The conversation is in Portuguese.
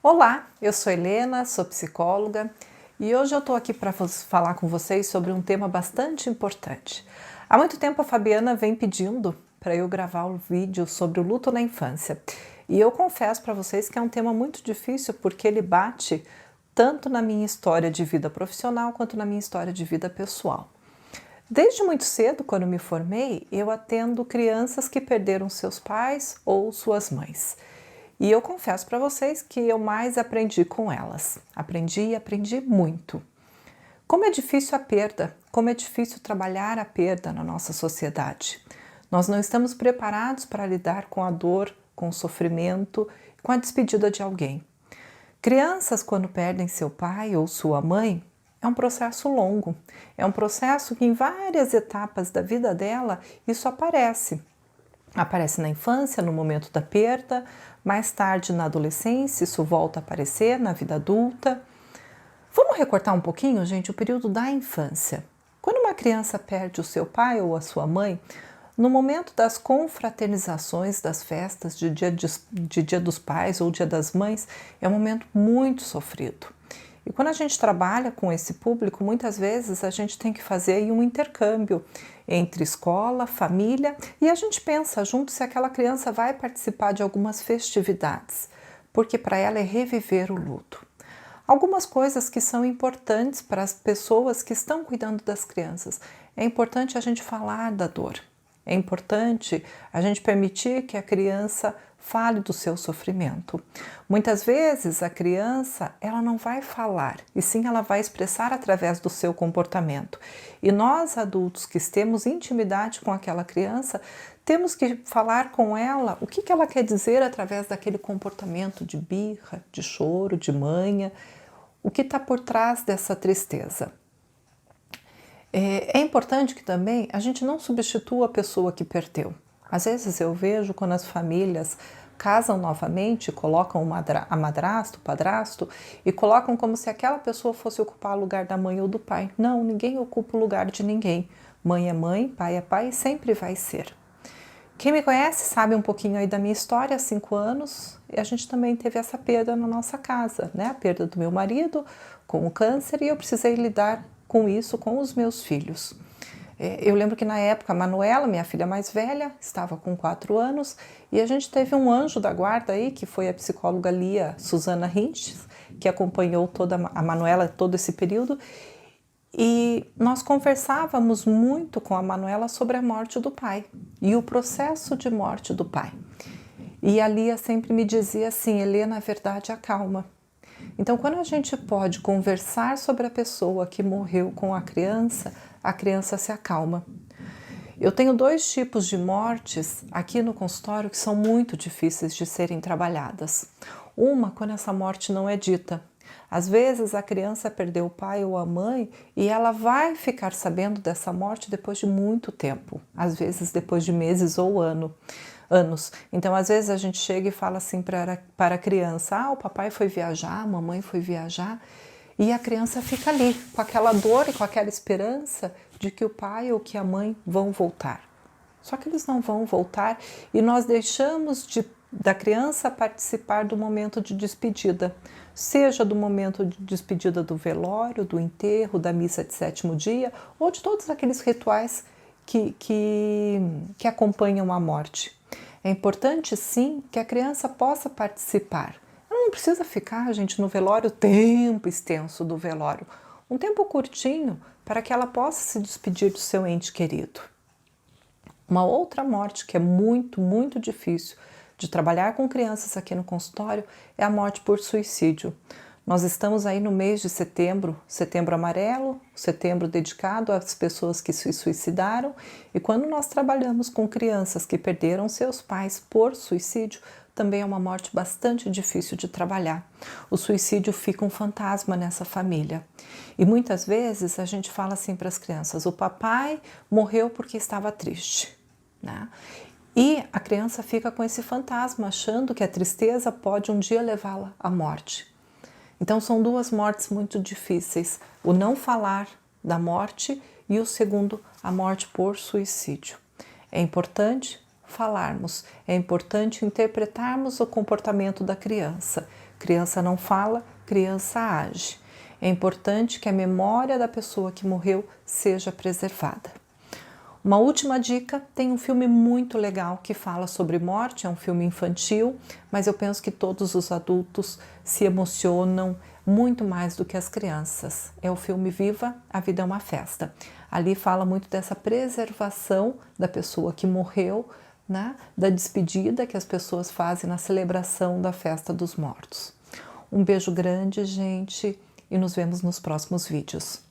Olá, eu sou Helena, sou psicóloga e hoje eu estou aqui para falar com vocês sobre um tema bastante importante. Há muito tempo a Fabiana vem pedindo para eu gravar um vídeo sobre o luto na infância e eu confesso para vocês que é um tema muito difícil porque ele bate tanto na minha história de vida profissional quanto na minha história de vida pessoal. Desde muito cedo, quando me formei, eu atendo crianças que perderam seus pais ou suas mães. E eu confesso para vocês que eu mais aprendi com elas. Aprendi e aprendi muito. Como é difícil a perda, como é difícil trabalhar a perda na nossa sociedade. Nós não estamos preparados para lidar com a dor, com o sofrimento, com a despedida de alguém. Crianças, quando perdem seu pai ou sua mãe, é um processo longo. É um processo que em várias etapas da vida dela isso aparece. Aparece na infância, no momento da perda, mais tarde na adolescência, isso volta a aparecer na vida adulta. Vamos recortar um pouquinho, gente, o período da infância. Quando uma criança perde o seu pai ou a sua mãe, no momento das confraternizações, das festas de dia dos pais ou dia das mães, é um momento muito sofrido. E quando a gente trabalha com esse público, muitas vezes a gente tem que fazer aí um intercâmbio entre escola, família e a gente pensa junto se aquela criança vai participar de algumas festividades, porque para ela é reviver o luto. Algumas coisas que são importantes para as pessoas que estão cuidando das crianças. É importante a gente falar da dor. É importante a gente permitir que a criança fale do seu sofrimento. Muitas vezes a criança ela não vai falar, e sim ela vai expressar através do seu comportamento. E nós adultos que temos intimidade com aquela criança, temos que falar com ela o que ela quer dizer através daquele comportamento de birra, de choro, de manha, o que está por trás dessa tristeza. É importante que também a gente não substitua a pessoa que perdeu. Às vezes eu vejo quando as famílias casam novamente, colocam a madrasta, o padrasto e colocam como se aquela pessoa fosse ocupar o lugar da mãe ou do pai. Não, ninguém ocupa o lugar de ninguém. Mãe é mãe, pai é pai e sempre vai ser. Quem me conhece sabe um pouquinho aí da minha história, há 5 anos, e a gente também teve essa perda na nossa casa, né? A perda do meu marido com o câncer e eu precisei lidar com isso com os meus filhos. Eu lembro que na época a Manuela, minha filha mais velha, estava com 4 anos e a gente teve um anjo da guarda aí, que foi a psicóloga Lia Suzana Hinches, que acompanhou a Manuela todo esse período. E nós conversávamos muito com a Manuela sobre a morte do pai e o processo de morte do pai. E a Lia sempre me dizia assim: Helena, a verdade acalma. Então, quando a gente pode conversar sobre a pessoa que morreu com a criança se acalma. Eu tenho 2 tipos de mortes aqui no consultório que são muito difíceis de serem trabalhadas. Uma, quando essa morte não é dita. Às vezes a criança perdeu o pai ou a mãe e ela vai ficar sabendo dessa morte depois de muito tempo, às vezes depois de meses ou anos. Então, às vezes a gente chega e fala assim para a criança: o papai foi viajar, a mamãe foi viajar, e a criança fica ali com aquela dor e com aquela esperança de que o pai ou que a mãe vão voltar. Só que eles não vão voltar e nós deixamos da criança participar do momento de despedida, seja do momento de despedida do velório, do enterro, da missa de 7º dia ou de todos aqueles rituais que acompanham a morte. É importante, sim, que a criança possa participar. Ela não precisa ficar, gente, no velório, tempo extenso do velório. Um tempo curtinho para que ela possa se despedir do seu ente querido. Uma outra morte que é muito, muito difícil de trabalhar com crianças aqui no consultório é a morte por suicídio. Nós estamos aí no mês de setembro, setembro amarelo, setembro dedicado às pessoas que se suicidaram, e quando nós trabalhamos com crianças que perderam seus pais por suicídio, também é uma morte bastante difícil de trabalhar. O suicídio fica um fantasma nessa família. E muitas vezes a gente fala assim para as crianças: o papai morreu porque estava triste, né? E a criança fica com esse fantasma, achando que a tristeza pode um dia levá-la à morte. Então são 2 mortes muito difíceis: o não falar da morte e o segundo, a morte por suicídio. É importante falarmos, é importante interpretarmos o comportamento da criança, Criança não fala, criança age. É importante que a memória da pessoa que morreu seja preservada. Uma última dica, tem um filme muito legal que fala sobre morte, é um filme infantil, mas eu penso que todos os adultos se emocionam muito mais do que as crianças. É o filme Viva, a Vida é uma Festa. Ali fala muito dessa preservação da pessoa que morreu, né? Da despedida que as pessoas fazem na celebração da festa dos mortos. Um beijo grande, gente, e nos vemos nos próximos vídeos.